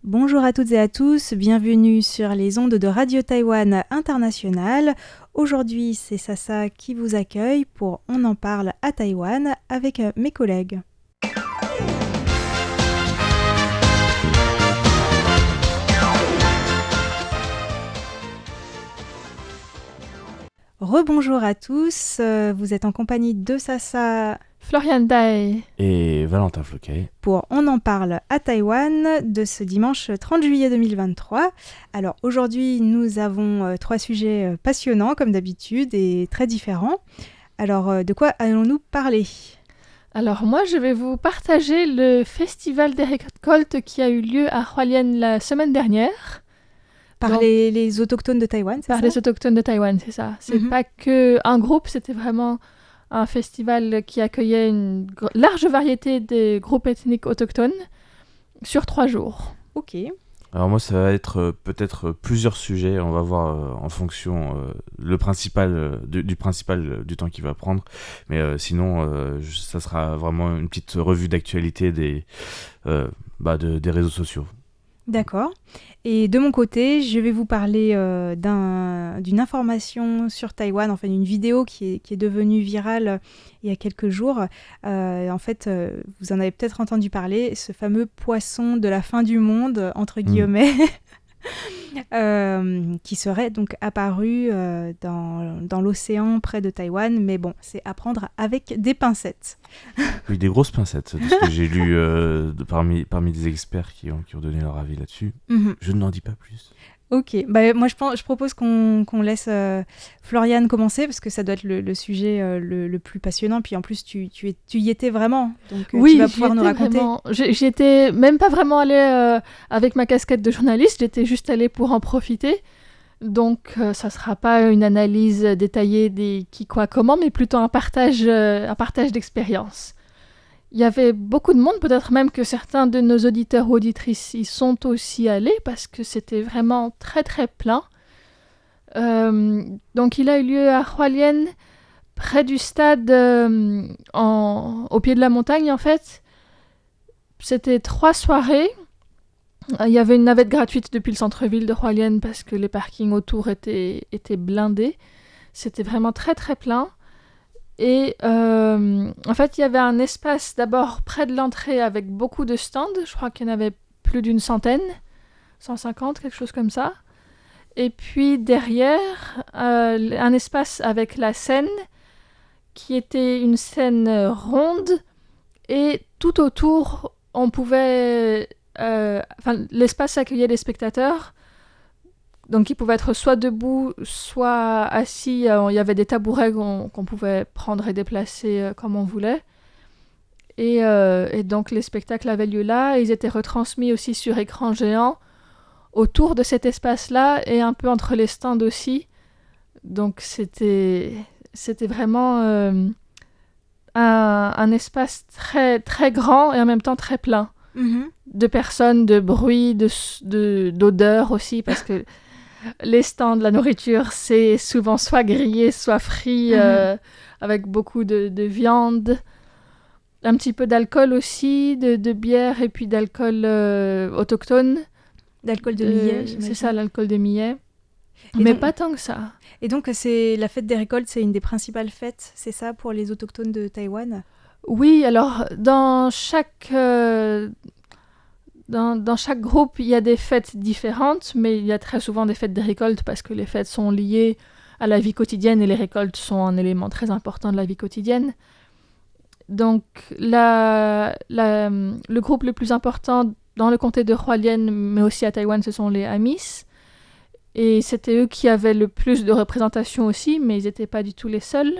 Bonjour à toutes et à tous, bienvenue sur les ondes de Radio Taïwan International. Aujourd'hui, c'est Sasa qui vous accueille pour On en parle à Taïwan avec mes collègues. Rebonjour à tous, vous êtes en compagnie de Sasa, Florian Dai et Valentin Floquet pour On en parle à Taïwan de ce dimanche 30 juillet 2023. Alors aujourd'hui, nous avons 3 sujets passionnants comme d'habitude et très différents. Alors de quoi allons-nous parler ? Alors moi, je vais vous partager le festival des récoltes qui a eu lieu à Hualien la semaine dernière. Par les autochtones de Taïwan, c'est ça ? Par les autochtones de Taïwan, c'est ça. C'est pas que un groupe, c'était vraiment un festival qui accueillait une large variété de groupes ethniques autochtones sur 3 jours. Ok. Alors moi, ça va être peut-être plusieurs sujets. On va voir en fonction le principal du principal du temps qu'il va prendre. Mais sinon, ça sera vraiment une petite revue d'actualité des réseaux sociaux. D'accord. Et de mon côté, je vais vous parler d'une information sur Taïwan, enfin une vidéo qui est devenue virale il y a quelques jours. En fait, vous en avez peut-être entendu parler, ce fameux poisson de la fin du monde, entre guillemets, qui serait donc apparu dans l'océan près de Taïwan. Mais bon, c'est à prendre avec des pincettes. Oui, des grosses pincettes, de ce que j'ai lu parmi des experts qui ont donné leur avis là-dessus. Je n'en dis pas plus. Ok, moi je propose qu'on laisse Florian commencer parce que ça doit être le sujet le plus passionnant. Puis en plus, tu y étais vraiment, donc oui, tu vas pouvoir nous raconter. J'y étais même pas vraiment allée avec ma casquette de journaliste, j'étais juste allée pour en profiter. Donc ça sera pas une analyse détaillée des qui, quoi, comment, mais plutôt un partage d'expérience. Il y avait beaucoup de monde, peut-être même que certains de nos auditeurs ou auditrices y sont aussi allés parce que c'était vraiment très très plein. Donc il a eu lieu à Hualien, près du stade, au pied de la montagne en fait. C'était 3 soirées. Il y avait une navette gratuite depuis le centre-ville de Hualien parce que les parkings autour étaient blindés. C'était vraiment très très plein. Et en fait, il y avait un espace d'abord près de l'entrée avec beaucoup de stands. Je crois qu'il y en avait plus d'une centaine, 150, quelque chose comme ça. Et puis derrière, un espace avec la scène, qui était une scène ronde. Et tout autour, on pouvait... l'espace accueillait les spectateurs. Donc, ils pouvaient être soit debout, soit assis. Il y avait des tabourets qu'on pouvait prendre et déplacer comme on voulait. Et donc, les spectacles avaient lieu là. Ils étaient retransmis aussi sur écran géant autour de cet espace-là et un peu entre les stands aussi. Donc, c'était vraiment un espace très, très grand et en même temps très plein. De personnes, de bruit, d'odeurs aussi, parce que les stands de la nourriture, c'est souvent soit grillé, soit frit, avec beaucoup de viande. Un petit peu d'alcool aussi, de bière et puis d'alcool autochtone. D'alcool de millet, c'est ça, l'alcool de millet. Mais pas tant que ça. Et donc, c'est la fête des récoltes, c'est une des principales fêtes, c'est ça, pour les autochtones de Taïwan ? Oui, alors, dans chaque groupe, il y a des fêtes différentes, mais il y a très souvent des fêtes des récoltes parce que les fêtes sont liées à la vie quotidienne et les récoltes sont un élément très important de la vie quotidienne. Donc, le groupe le plus important dans le comté de Hualien, mais aussi à Taïwan, ce sont les Amis. Et c'était eux qui avaient le plus de représentation aussi, mais ils n'étaient pas du tout les seuls.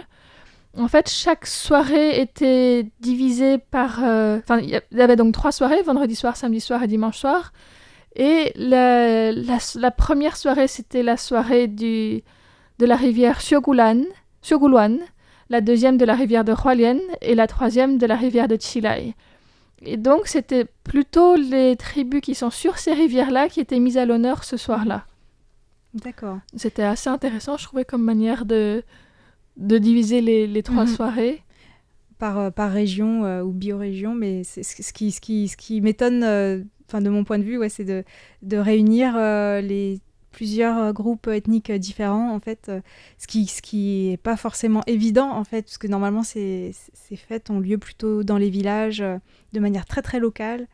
En fait, chaque soirée était divisée par... il y avait donc 3 soirées, vendredi soir, samedi soir et dimanche soir. Et la première soirée, c'était la soirée de la rivière Sioguluan, la deuxième de la rivière de Hualien et la troisième de la rivière de Chilai. Et donc, c'était plutôt les tribus qui sont sur ces rivières-là qui étaient mises à l'honneur ce soir-là. D'accord. C'était assez intéressant, je trouvais, comme manière de diviser les 3 soirées. Par région ou biorégion, mais c'est ce qui m'étonne de mon point de vue, ouais, c'est de réunir les plusieurs groupes ethniques différents, en fait, ce qui est pas forcément évident, en fait, parce que normalement, ces fêtes ont lieu plutôt dans les villages, de manière très, très locale.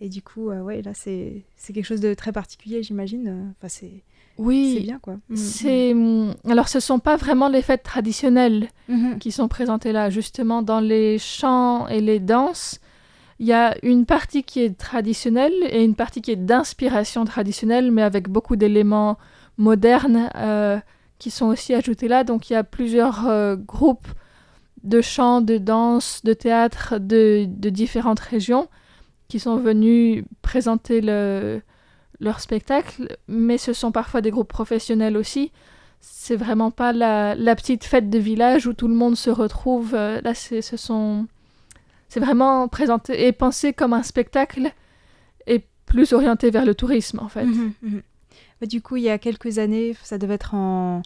Et du coup, ouais, là, c'est quelque chose de très particulier, j'imagine. Enfin, c'est Oui, bien, quoi. alors ce sont pas vraiment les fêtes traditionnelles Mhm. qui sont présentées là. Justement, dans les chants et les danses, il y a une partie qui est traditionnelle et une partie qui est d'inspiration traditionnelle, mais avec beaucoup d'éléments modernes qui sont aussi ajoutés là. Donc il y a plusieurs groupes de chants, de danse, de théâtre de différentes régions qui sont venus présenter leur spectacle, mais ce sont parfois des groupes professionnels aussi. C'est vraiment pas la petite fête de village où tout le monde se retrouve. Là, c'est vraiment présenté et pensé comme un spectacle et plus orienté vers le tourisme, en fait. Mhm, mhm. Bah, du coup, il y a quelques années, ça devait être en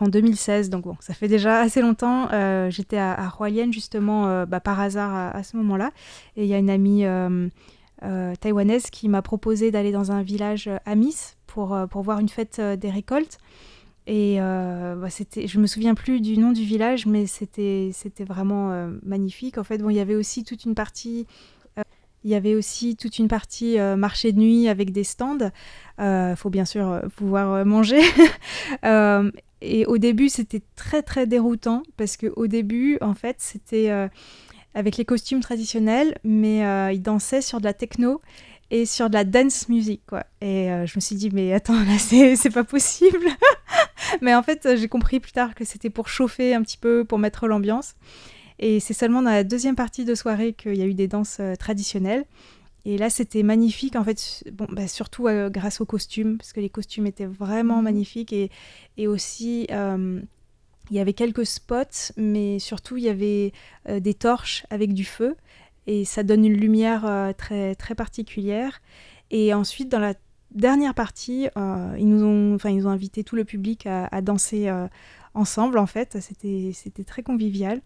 2016, donc bon, ça fait déjà assez longtemps. J'étais à Hualien, justement, par hasard à ce moment-là. Et il y a une amie taïwanaise qui m'a proposé d'aller dans un village Amis pour voir une fête des récoltes. Et je me souviens plus du nom du village, mais c'était vraiment magnifique. En fait, bon, il y avait aussi toute une partie marché de nuit avec des stands. Faut bien sûr pouvoir manger. Et au début, c'était très très déroutant parce que au début, en fait, c'était avec les costumes traditionnels, mais ils dansaient sur de la techno et sur de la dance music, quoi. Et je me suis dit, mais attends, là, c'est pas possible. Mais en fait, j'ai compris plus tard que c'était pour chauffer un petit peu, pour mettre l'ambiance. Et c'est seulement dans la deuxième partie de soirée qu'il y a eu des danses traditionnelles. Et là, c'était magnifique, en fait, surtout grâce aux costumes, parce que les costumes étaient vraiment magnifiques. Et aussi, il y avait quelques spots, mais surtout, il y avait des torches avec du feu. Et ça donne une lumière très, très particulière. Et ensuite, dans la dernière partie, ils nous ont invité tout le public à danser ensemble, en fait. C'était très convivial.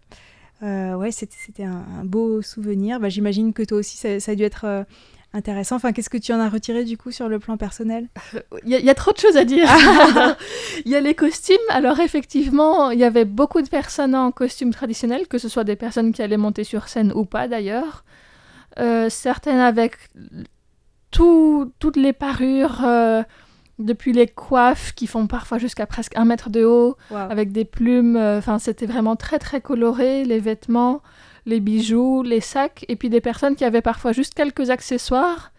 Ouais, c'était un beau souvenir. Bah, j'imagine que toi aussi, ça a dû être intéressant. Enfin, qu'est-ce que tu en as retiré, du coup, sur le plan personnel ? Il y a trop de choses à dire. Il y a les costumes. Alors effectivement, il y avait beaucoup de personnes en costume traditionnel, que ce soit des personnes qui allaient monter sur scène ou pas d'ailleurs. Certaines avec toutes les parures, depuis les coiffes qui font parfois jusqu'à presque 1 mètre de haut, Wow. avec des plumes. C'était vraiment très très coloré, les vêtements, les bijoux, les sacs, et puis des personnes qui avaient parfois juste quelques accessoires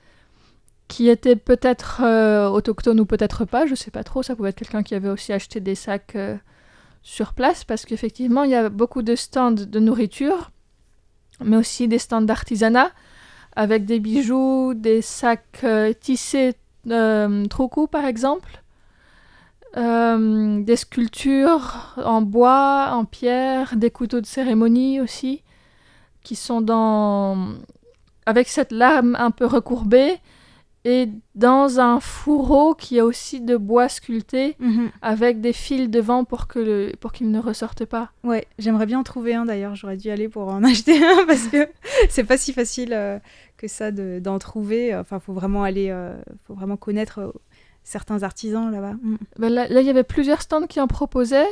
qui étaient peut-être autochtones ou peut-être pas, je sais pas trop. Ça pouvait être quelqu'un qui avait aussi acheté des sacs sur place, parce qu'effectivement, il y a beaucoup de stands de nourriture, mais aussi des stands d'artisanat, avec des bijoux, des sacs tissés troku, par exemple, des sculptures en bois, en pierre, des couteaux de cérémonie aussi, qui sont avec cette lame un peu recourbée, et dans un fourreau qui est aussi de bois sculpté, avec des fils devant pour qu'il ne ressorte pas. Ouais, j'aimerais bien en trouver un d'ailleurs. J'aurais dû aller pour en acheter un parce que c'est pas si facile que ça d'en trouver. Enfin, faut vraiment connaître certains artisans là-bas. Là, il y avait plusieurs stands qui en proposaient.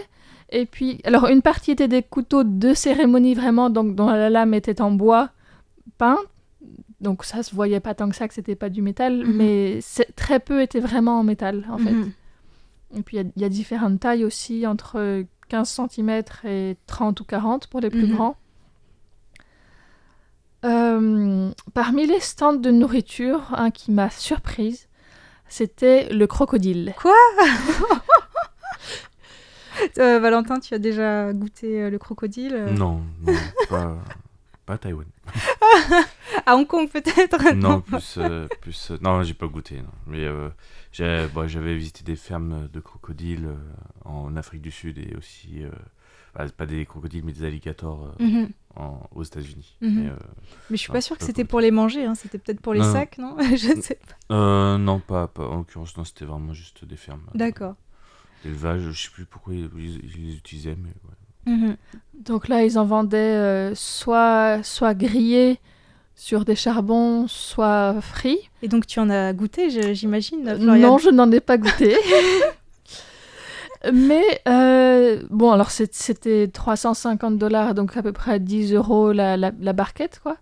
Et puis, alors une partie était des couteaux de cérémonie vraiment, donc dont la lame était en bois peint. Donc ça se voyait pas tant que ça, que c'était pas du métal, mais très peu étaient vraiment en métal, en fait. Et puis il y a différentes tailles aussi, entre 15 cm et 30 ou 40 pour les plus grands. Parmi les stands de nourriture, un qui m'a surprise, c'était le crocodile. Quoi? Valentin, tu as déjà goûté le crocodile? Non, pas à Taïwan. À Hong Kong peut-être? Non, plus non, j'ai pas goûté. Non. Mais j'avais visité des fermes de crocodiles en Afrique du Sud et aussi pas des crocodiles mais des alligators aux États-Unis. Mais je suis pas sûre que c'était pour les manger, hein. C'était peut-être pour les sacs, non? Je sais pas. Non, pas en l'occurrence, non, c'était vraiment juste des fermes. D'accord. D'élevage, je sais plus pourquoi ils les utilisaient, mais ouais. Donc là, ils en vendaient soit grillés, sur des charbons, soit frits. Et donc tu en as goûté, j'imagine, Floriane? Non, je n'en ai pas goûté. Mais bon, alors c'était $350, donc à peu près 10 € la barquette, quoi.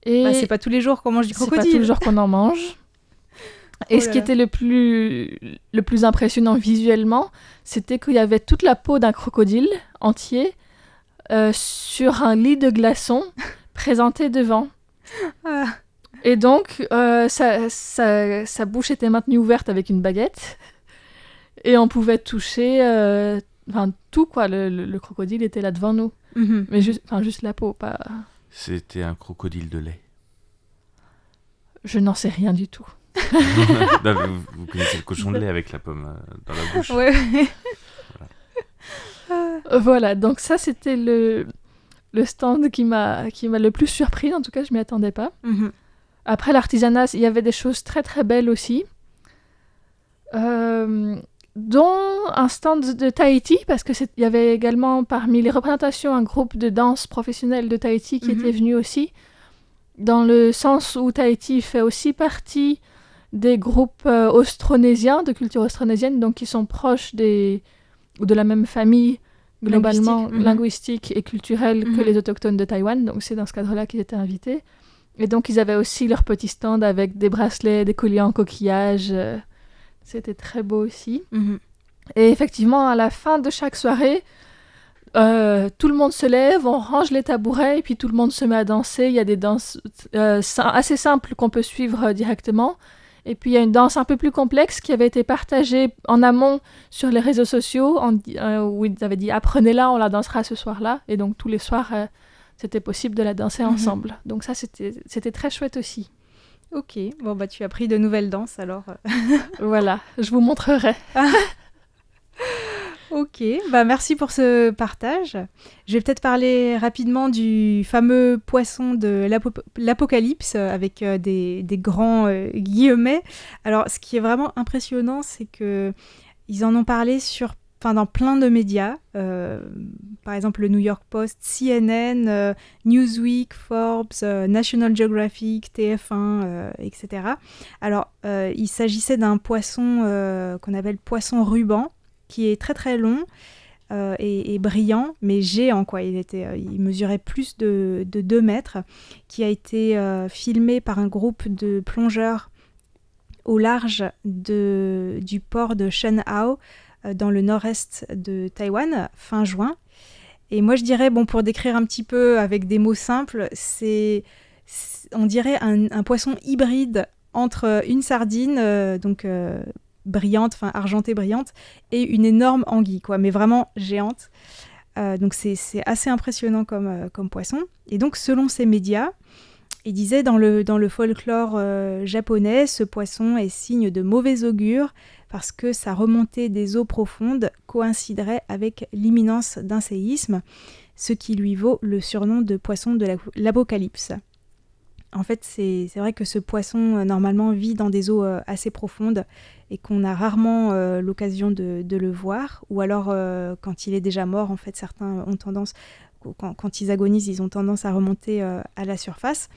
Et c'est pas tous les jours qu'on mange du crocodile. C'est pas tous les jours qu'on en mange. Et ce qui était le plus impressionnant visuellement, c'était qu'il y avait toute la peau d'un crocodile entier sur un lit de glaçons présenté devant. Ah. Et donc, sa bouche était maintenue ouverte avec une baguette. Et on pouvait toucher tout, quoi. Le crocodile était là devant nous. Mais juste la peau, pas... C'était un crocodile de lait. Je n'en sais rien du tout. Non, vous connaissez le cochon de lait avec la pomme dans la bouche. Ouais. Voilà, donc ça c'était le stand qui m'a le plus surpris. En tout cas, je m'y attendais pas. Après l'artisanat, il y avait des choses très très belles aussi, dont un stand de Tahiti, parce que il y avait également parmi les représentations un groupe de danse professionnelle de Tahiti qui était venu aussi, dans le sens où Tahiti fait aussi partie des groupes austronésiens, de culture austronésienne, donc qui sont proches ou de la même famille globalement linguistique et culturelle que les autochtones de Taïwan. Donc c'est dans ce cadre-là qu'ils étaient invités. Et donc ils avaient aussi leur petit stand avec des bracelets, des colliers en coquillage. C'était très beau aussi. Et effectivement, à la fin de chaque soirée, tout le monde se lève, on range les tabourets et puis tout le monde se met à danser. Il y a des danses assez simples qu'on peut suivre directement. Et puis il y a une danse un peu plus complexe qui avait été partagée en amont sur les réseaux sociaux où ils avaient dit « Apprenez-la, on la dansera ce soir-là ». Et donc tous les soirs, c'était possible de la danser ensemble. Donc ça, c'était très chouette aussi. Ok, bon bah tu as pris de nouvelles danses alors. Voilà, je vous montrerai. Ok, bah merci pour ce partage. Je vais peut-être parler rapidement du fameux poisson de l'apocalypse avec des grands guillemets. Alors, ce qui est vraiment impressionnant, c'est que ils en ont parlé dans plein de médias. Par exemple, le New York Post, CNN, Newsweek, Forbes, National Geographic, TF1, etc. Alors, il s'agissait d'un poisson qu'on appelle poisson ruban, qui est très très long et brillant, mais géant, quoi. Il mesurait plus de 2 mètres, qui a été filmé par un groupe de plongeurs au large du port de Shenhao, dans le nord-est de Taïwan, fin juin. Et moi je dirais, pour décrire un petit peu avec des mots simples, on dirait un poisson hybride entre une sardine, brillante, argentée brillante, et une énorme anguille, quoi, mais vraiment géante. Donc c'est assez impressionnant comme poisson. Et donc selon ces médias, il disait dans le folklore japonais, ce poisson est signe de mauvais augure parce que sa remontée des eaux profondes coïnciderait avec l'imminence d'un séisme, ce qui lui vaut le surnom de poisson de l'apocalypse. En fait, c'est vrai que ce poisson, normalement, vit dans des eaux assez profondes et qu'on a rarement l'occasion de le voir. Ou alors, quand il est déjà mort, en fait, certains ont tendance, quand ils agonisent, ils ont tendance à remonter à la surface.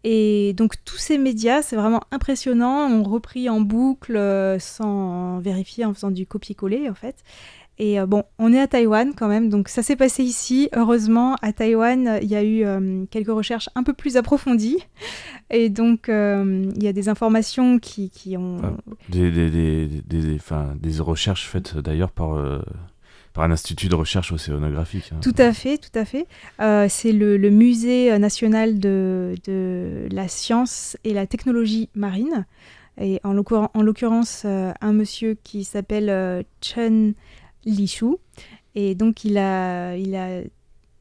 Et donc, tous ces médias, c'est vraiment impressionnant, ont repris en boucle sans vérifier, en faisant du copier-coller, en fait. Et on est à Taïwan quand même, donc ça s'est passé ici. Heureusement, à Taïwan, il y a eu quelques recherches un peu plus approfondies. Et donc, il y a des informations qui ont... Des recherches faites d'ailleurs par un institut de recherche océanographique. Tout à fait. C'est le Musée national de la science et la technologie marine. Et en l'occurrence, un monsieur qui s'appelle Chen Lishu, et donc il a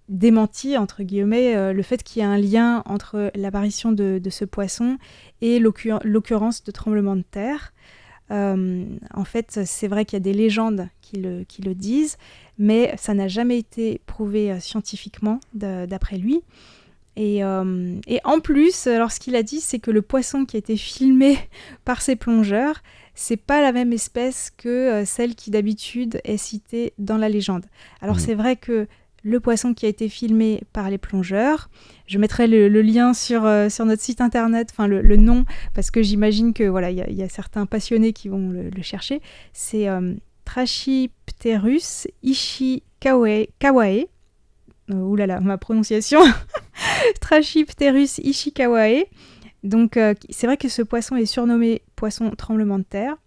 démenti, entre guillemets, le fait qu'il y ait un lien entre l'apparition de ce poisson et l'occurrence de tremblements de terre. En fait, c'est vrai qu'il y a des légendes qui le disent, mais ça n'a jamais été prouvé scientifiquement d'après lui. Et en plus, alors ce qu'il a dit, c'est que le poisson qui a été filmé par ces plongeurs, c'est pas la même espèce que celle qui d'habitude est citée dans la légende. Alors c'est vrai que le poisson qui a été filmé par les plongeurs. Je mettrai le lien sur notre site internet, enfin le nom, parce que j'imagine que voilà, il y a certains passionnés qui vont le chercher. C'est Trachypterus ishikawae. Oulala, ma prononciation. Trachypterus ishikawae. Donc c'est vrai que ce poisson est surnommé poisson tremblement de terre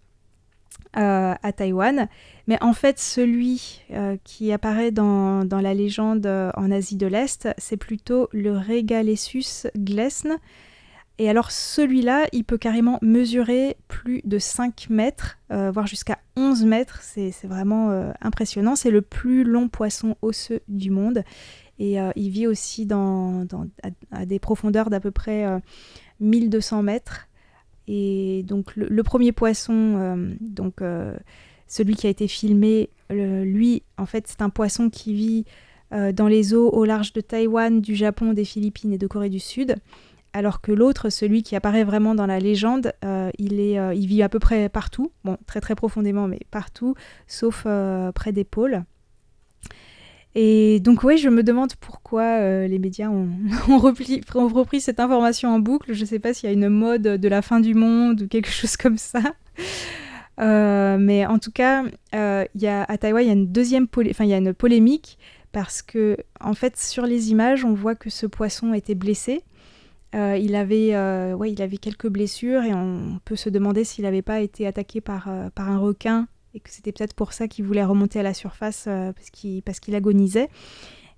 à Taïwan, mais en fait celui qui apparaît dans la légende en Asie de l'Est, c'est plutôt le Regalessus glesne. Et alors celui-là, il peut carrément mesurer plus de 5 mètres, voire jusqu'à 11 mètres, c'est vraiment impressionnant. C'est le plus long poisson osseux du monde, et il vit aussi à des profondeurs d'à peu près 1200 mètres. Et donc le premier poisson, celui qui a été filmé, lui, en fait, c'est un poisson qui vit dans les eaux au large de Taïwan, du Japon, des Philippines et de Corée du Sud. Alors que l'autre, celui qui apparaît vraiment dans la légende, il vit à peu près partout, bon, très très profondément, mais partout, sauf près des pôles. Et donc ouais, je me demande pourquoi les médias ont repris cette information en boucle. Je ne sais pas s'il y a une mode de la fin du monde ou quelque chose comme ça. Mais en tout cas, à Taïwan, il y a il y a une polémique parce que en fait, sur les images, on voit que ce poisson était blessé. Il avait quelques blessures et on peut se demander s'il n'avait pas été attaqué par un requin et que c'était peut-être pour ça qu'il voulait remonter à la surface parce qu'il agonisait.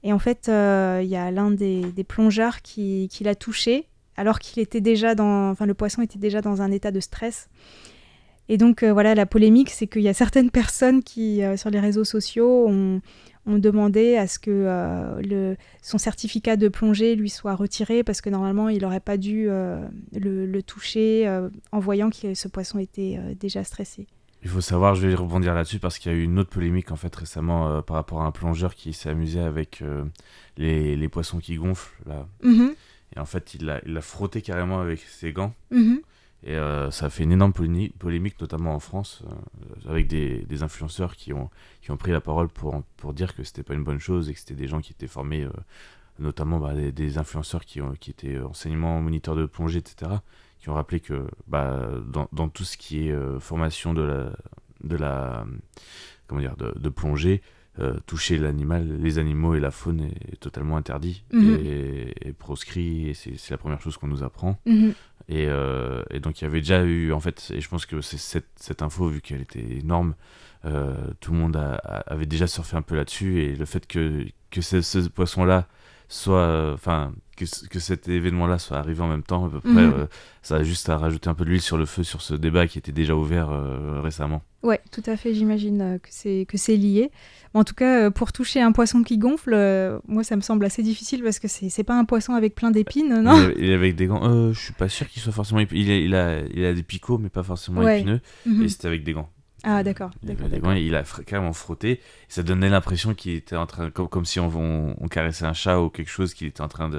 Et en fait, il y a l'un des plongeurs qui l'a touché alors qu'il était le poisson était déjà dans un état de stress. Et donc voilà, la polémique, c'est qu'il y a certaines personnes qui, sur les réseaux sociaux, ont demandé à ce que son certificat de plongée lui soit retiré parce que normalement, il n'aurait pas dû le toucher en voyant que ce poisson était déjà stressé. Il faut savoir, je vais rebondir là-dessus parce qu'il y a eu une autre polémique en fait récemment par rapport à un plongeur qui s'est amusé avec les poissons qui gonflent là. Mm-hmm. Et en fait, il l'a frotté carrément avec ses gants. Mm-hmm. Et ça a fait une énorme polémique, notamment en France, avec des influenceurs qui ont pris la parole pour dire que c'était pas une bonne chose et que c'était des gens qui étaient formés, notamment des influenceurs qui étaient enseignement, moniteurs de plongée, etc., qui ont rappelé que dans tout ce qui est formation de plongée, toucher les animaux et la faune est totalement interdit et proscrit, et c'est la première chose qu'on nous apprend. Mm-hmm. Et donc il y avait déjà eu, en fait, et je pense que c'est cette info, vu qu'elle était énorme, tout le monde avait déjà surfé un peu là-dessus, et le fait que ce poisson-là soit, que cet événement-là soit arrivé en même temps, à peu près, ça a juste à rajouter un peu de l'huile sur le feu sur ce débat qui était déjà ouvert récemment. Ouais, tout à fait, j'imagine que c'est lié. En tout cas, pour toucher un poisson qui gonfle, moi ça me semble assez difficile parce que c'est pas un poisson avec plein d'épines, non ? Et avec des gants, je suis pas sûr qu'il soit forcément il a des picots mais pas forcément épineux, et c'était avec des gants. Ah d'accord. Il a carrément frotté, et ça donnait l'impression qu'il était en train, comme si on caressait un chat ou quelque chose, qu'il était en train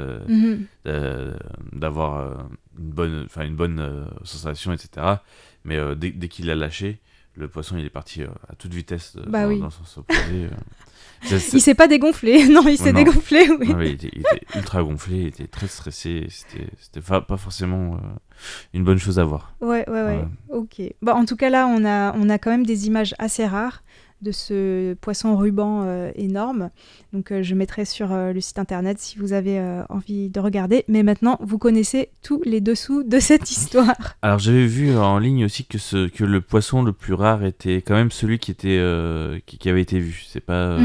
d'avoir une bonne sensation, etc. Mais dès qu'il l'a lâché, le poisson il est parti à toute vitesse dans son sens opposé. Il s'est pas dégonflé, non, il s'est dégonflé, oui. Non, il était ultra gonflé, il était très stressé, c'était pas forcément une bonne chose à voir. Ouais. Ok. Bon, en tout cas là, on a quand même des images assez rares de ce poisson ruban énorme. Donc je mettrai sur le site internet si vous avez envie de regarder. Mais maintenant, vous connaissez tous les dessous de cette histoire. Alors j'avais vu en ligne aussi que le poisson le plus rare était quand même celui qui avait été vu. C'est pas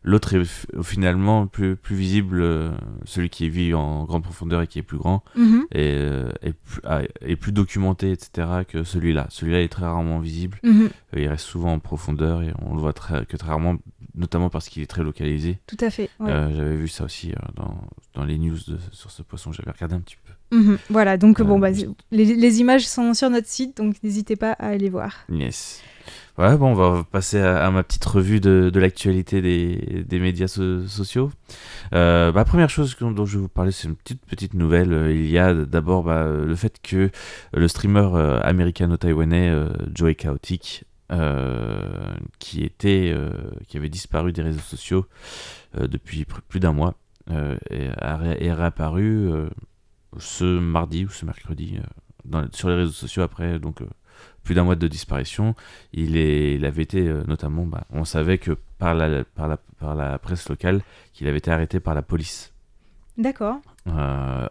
l'autre est finalement plus visible, celui qui vit en grande profondeur et qui est plus grand, et plus documenté, etc., que celui-là. Celui-là est très rarement visible. Il reste souvent en profondeur et on le voit très rarement, notamment parce qu'il est très localisé. Tout à fait. Ouais. J'avais vu ça aussi dans les news sur ce poisson. J'avais regardé un petit peu. Voilà, donc les images sont sur notre site, donc n'hésitez pas à aller voir. Yes. Ouais, bon, on va passer à ma petite revue de l'actualité des médias sociaux. Première chose dont je vais vous parler, c'est une petite nouvelle. Il y a d'abord le fait que le streamer américano-taïwanais Joey Chaotic qui avait disparu des réseaux sociaux depuis plus d'un mois est réapparu ce mardi ou ce mercredi sur les réseaux sociaux après donc plus d'un mois de disparition. Il avait été notamment, on savait que par la presse locale qu'il avait été arrêté par la police. D'accord.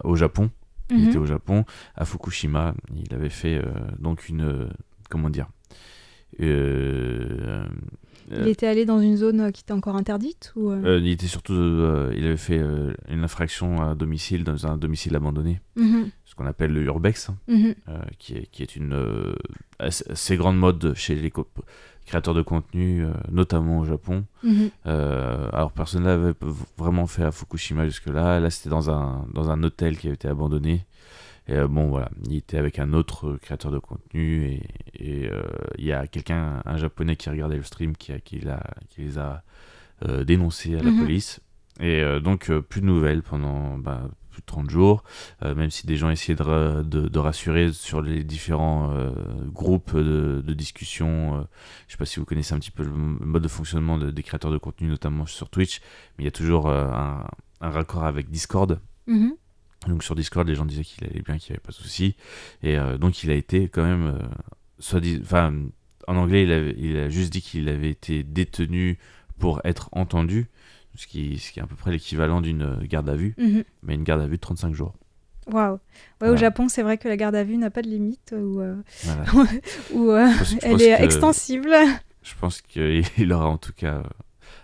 Au Japon. Il Mhm. était au Japon, à Fukushima. Il avait fait donc comment dire Il était allé dans une zone qui était encore interdite ou il était surtout, il avait fait une infraction à domicile dans un domicile abandonné, Mhm. ce qu'on appelle le urbex, Mhm. qui est une assez grande mode chez les créateurs de contenu, notamment au Japon. Mhm. Alors personne ne l'avait vraiment fait à Fukushima jusque-là. Là, c'était dans un hôtel qui avait été abandonné. Et bon, voilà, il était avec un autre créateur de contenu et il y a un japonais qui regardait le stream qui les a dénoncés à la police. Et donc, plus de nouvelles pendant plus de 30 jours, même si des gens essayaient de rassurer sur les différents groupes de discussion. Je sais pas si vous connaissez un petit peu le mode de fonctionnement des créateurs de contenu, notamment sur Twitch, mais il y a toujours un raccord avec Discord. Mhm. Donc sur Discord, les gens disaient qu'il allait bien, qu'il n'y avait pas de souci. Et donc il a été quand même, en anglais, il a juste dit qu'il avait été détenu pour être entendu, ce qui est à peu près l'équivalent d'une garde à vue, Mhm. mais une garde à vue de 35 jours. Waouh. Ouais, Voilà. Au Japon, c'est vrai que la garde à vue n'a pas de limite Voilà. ou Je elle pense est que- extensible. Je pense qu'il aura en tout cas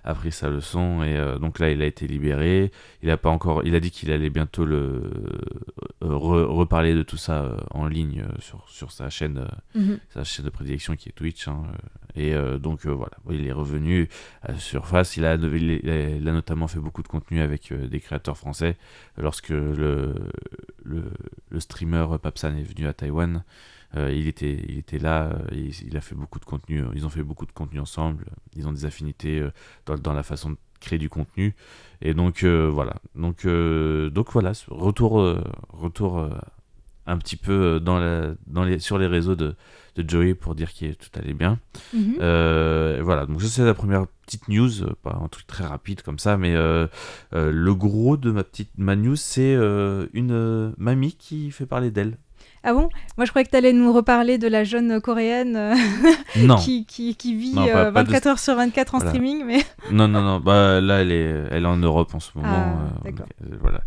appris sa leçon et donc là il a été libéré. Il a dit qu'il allait bientôt reparler de tout ça en ligne sur sa chaîne de prédilection qui est Twitch, hein, et donc voilà, il est revenu à la surface. Il a notamment fait beaucoup de contenu avec des créateurs français lorsque le streamer Papsan est venu à Taïwan. Il était là, il a fait beaucoup de contenu, ils ont fait beaucoup de contenu ensemble, ils ont des affinités dans la façon de créer du contenu, et donc voilà, donc voilà, retour un petit peu sur les réseaux de Joey pour dire que tout allait bien. Mhm. Voilà, donc ça c'est la première petite news, pas un truc très rapide comme ça, mais le gros de ma news, c'est une mamie qui fait parler d'elle. Ah bon? Moi, je croyais que tu allais nous reparler de la jeune coréenne Non. qui vit Non, pas 24 heures sur 24 en Voilà. streaming, mais... Non, là elle est en Europe en ce moment. D'accord. Donc, voilà.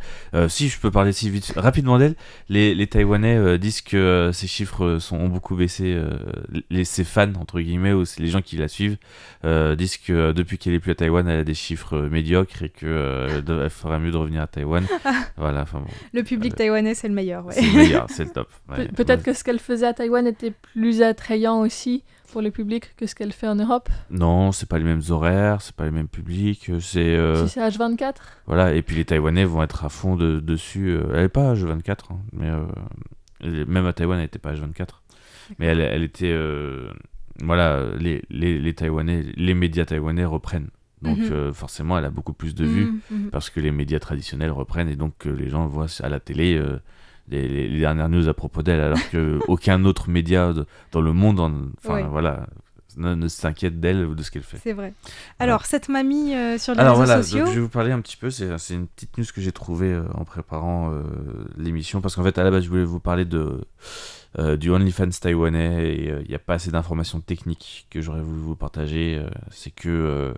Si je peux parler si vite, rapidement d'elle, les Taïwanais disent que ces chiffres ont beaucoup baissé. Ses fans, entre guillemets, ou les gens qui la suivent, disent que depuis qu'elle est plus à Taïwan, elle a des chiffres médiocres et qu'elle ferait mieux de revenir à Taïwan. Voilà, enfin bon. Le public taïwanais, c'est le meilleur, ouais. C'est le meilleur, c'est le top. Ouais. Peut-être que ce qu'elle faisait à Taïwan était plus attrayant aussi pour le public que ce qu'elle fait en Europe. Non, c'est pas les mêmes horaires, c'est pas les mêmes publics, c'est Si c'est H24. voilà, et puis les Taïwanais vont être à fond dessus. Elle est pas H24, hein, mais même à Taïwan, elle était pas H24. Mais elle était voilà, les Taïwanais, les médias taïwanais reprennent. Donc forcément, elle a beaucoup plus de vues parce que les médias traditionnels reprennent et donc les gens voient à la télé les dernières news à propos d'elle, alors qu'aucun autre média dans le monde, voilà, ne s'inquiète d'elle ou de ce qu'elle fait. C'est vrai. Alors, cette mamie sur les Alors réseaux voilà, sociaux... donc, je vais vous parler un petit peu, c'est une petite news que j'ai trouvée en préparant l'émission, parce qu'en fait à la base je voulais vous parler du OnlyFans taïwanais et il n'y a pas assez d'informations techniques que j'aurais voulu vous partager. C'est que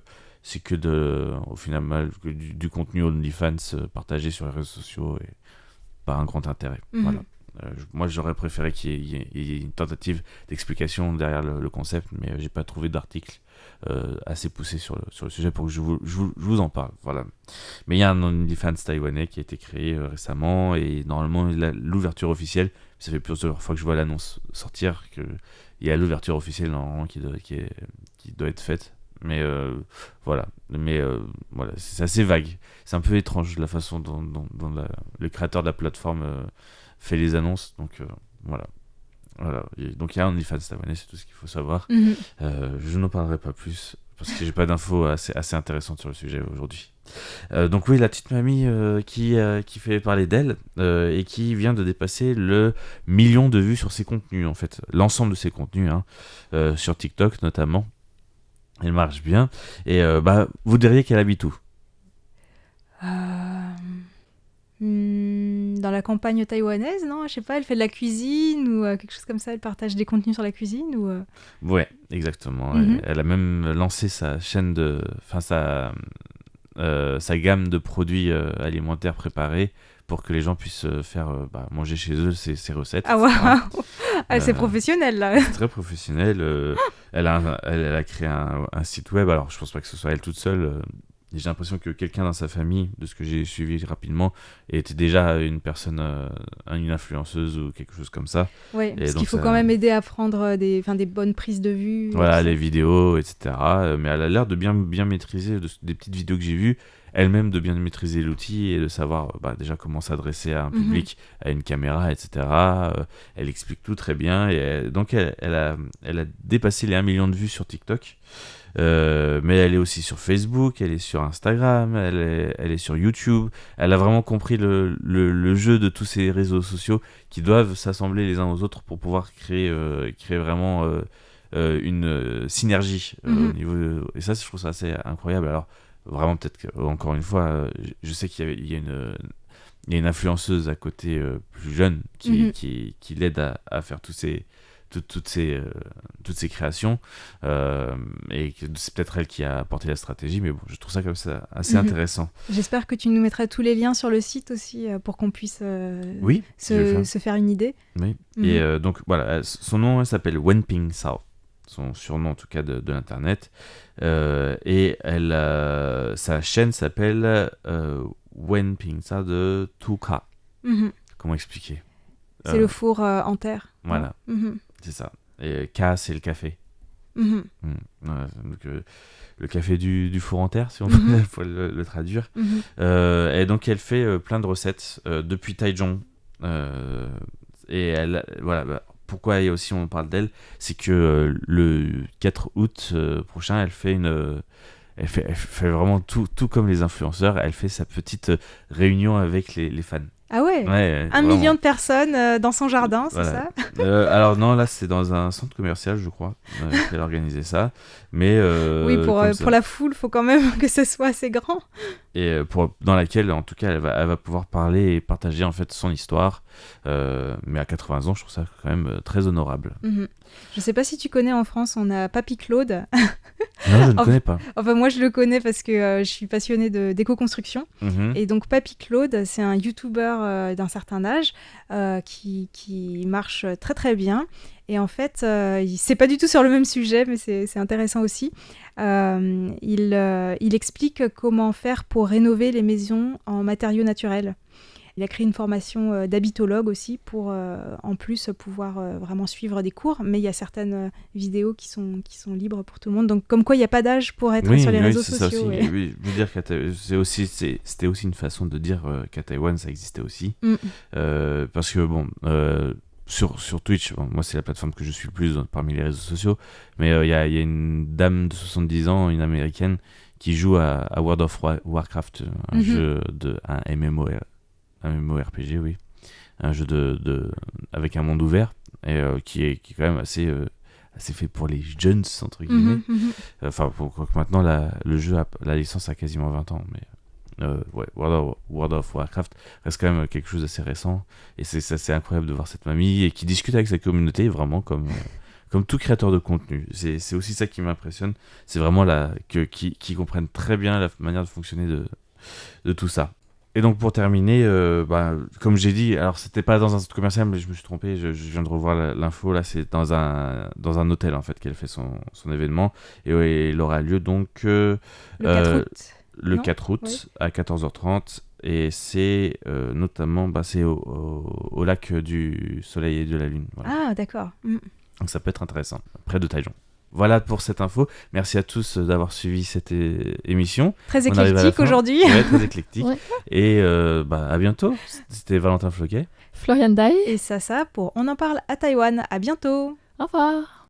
au final du contenu OnlyFans partagé sur les réseaux sociaux et pas un grand intérêt. Voilà. Moi j'aurais préféré qu'il y ait une tentative d'explication derrière le concept, mais j'ai pas trouvé d'article assez poussé sur le sujet pour que je vous en parle. Voilà. Mais il y a un OnlyFans taïwanais qui a été créé récemment et normalement l'ouverture officielle, ça fait plusieurs fois que je vois l'annonce sortir qu'il y a l'ouverture officielle normalement qui doit être faite. Mais voilà, c'est assez vague, c'est un peu étrange la façon dont le créateur de la plateforme fait les annonces, donc voilà. Voilà. Donc il y a OnlyFans taïwanais, c'est tout ce qu'il faut savoir. Mhm. Je n'en parlerai pas plus parce que j'ai pas d'infos assez intéressantes sur le sujet aujourd'hui. Donc oui, la petite mamie qui fait parler d'elle et qui vient de dépasser le 1 million de vues sur ses contenus, en fait. L'ensemble de ses contenus, hein, sur TikTok notamment. Elle marche bien. Et vous diriez qu'elle habite où? Dans la campagne taïwanaise, non? Je sais pas, elle fait de la cuisine ou quelque chose comme ça. Elle partage des contenus sur la cuisine ou Ouais, exactement. Mhm. Elle a même lancé sa chaîne sa gamme de produits alimentaires préparés pour que les gens puissent faire manger chez eux ses recettes, Ah etc. waouh! Ah, c'est Euh, professionnel là. C'est très professionnel. Elle a créé un site web. Alors, je pense pas que ce soit elle toute seule. Et j'ai l'impression que quelqu'un dans sa famille, de ce que j'ai suivi rapidement, était déjà une personne, une influenceuse ou quelque chose comme ça. Ouais, parce donc qu'il faut ça- quand même aider à prendre des bonnes prises de vue. Voilà, tout ça. les vidéos, etc. Mais elle a l'air de bien maîtriser des petites vidéos que j'ai vues, elle-même de bien maîtriser l'outil et de savoir déjà comment s'adresser à un Mhm. public, à une caméra, etc. Elle explique tout très bien. Donc elle a dépassé les 1 million de vues sur TikTok. Mais elle est aussi sur Facebook, elle est sur Instagram, elle est sur YouTube. Elle a vraiment compris le jeu de tous ces réseaux sociaux qui doivent s'assembler les uns aux autres pour pouvoir créer vraiment une synergie au Mhm. niveau. Et ça, je trouve ça assez incroyable. Alors, vraiment, peut-être encore une fois, je sais qu'il y a une influenceuse à côté plus jeune Mhm. qui l'aide à faire toutes ces créations, et que c'est peut-être elle qui a apporté la stratégie, mais bon, je trouve ça comme ça assez Mhm. intéressant. J'espère que tu nous mettras tous les liens sur le site aussi pour qu'on puisse Oui, je vais le faire. se faire une idée. Oui. Mhm. Et donc voilà, son nom elle s'appelle Wenping Sao, son surnom en tout cas de l'internet, et sa chaîne s'appelle Wenping Sao de Tuka. Mhm. Comment expliquer? C'est le four en terre. Voilà. Mhm. C'est ça. Et K, c'est le café. Mhm. Voilà, donc, le café du four en terre, si on Mhm. peut le traduire. Mhm. Et donc, elle fait plein de recettes depuis Taichung. Et voilà, pourquoi aussi on parle d'elle, c'est que le 4 août prochain, elle fait elle fait vraiment tout comme les influenceurs. Elle fait sa petite réunion avec les fans. Ah ouais, Ouais, 1 vraiment. million de personnes dans son jardin, c'est Voilà. ça? Alors non, là c'est dans un centre commercial, je crois, qu'elle a organisé ça. Mais Oui, comme ça. pour la foule, faut quand même que ce soit assez grand. Et dans laquelle, en tout cas, elle va pouvoir parler et partager en fait son histoire. Mais à 80 ans, je trouve ça quand même très honorable. Mhm. Je sais pas si tu connais en France, on a Papy Claude. Non, je ne Enfin, connais pas. Enfin, moi, je le connais parce que je suis passionnée d'éco-construction. Mhm. Et donc, Papy Claude, c'est un YouTuber d'un certain âge qui marche très très bien. Et en fait, c'est pas du tout sur le même sujet, mais c'est intéressant aussi. Il explique comment faire pour rénover les maisons en matériaux naturels. Il a créé une formation d'habitologue aussi pour en plus pouvoir vraiment suivre des cours, mais il y a certaines vidéos qui sont libres pour tout le monde. Donc comme quoi il n'y a pas d'âge pour être sur les réseaux c'est ça sociaux. aussi. Oui, je veux dire c'était aussi une façon de dire qu'à Taïwan ça existait aussi. Mm. Parce que bon, sur Twitch, bon, moi c'est la plateforme que je suis le plus parmi les réseaux sociaux, mais il y a une dame de 70 ans, une américaine, qui joue à World of Warcraft, un jeu un MMORPG, oui. Un jeu avec un monde ouvert, et qui est quand même assez fait pour les jeunes, entre guillemets. Enfin, maintenant, le jeu, la licence a quasiment 20 ans, mais ouais, World of Warcraft reste quand même quelque chose d'assez récent, et c'est incroyable de voir cette mamie et qui discute avec sa communauté vraiment comme tout créateur de contenu. C'est aussi ça qui m'impressionne, c'est vraiment qu'ils comprennent très bien la manière de fonctionner de tout ça. Et donc pour terminer, comme j'ai dit, alors c'était pas dans un centre commercial, mais je me suis trompé, je viens de revoir l'info, là c'est dans un hôtel en fait qu'elle fait son événement, et il aura lieu donc Le 4 août. le Non 4 août Oui. à 14h30, et c'est notamment c'est au lac du Soleil et de la Lune. Voilà. Ah d'accord. Mm. Donc ça peut être intéressant, près de Taichung. voilà pour cette info. Merci à tous d'avoir suivi cette émission. Très On arrive à la éclectique fin. aujourd'hui. Ouais, très éclectique. Ouais. Et à bientôt. C'était Valentin Floquet. Florian Dai. Et ça pour On en parle à Taïwan. À bientôt. Au revoir.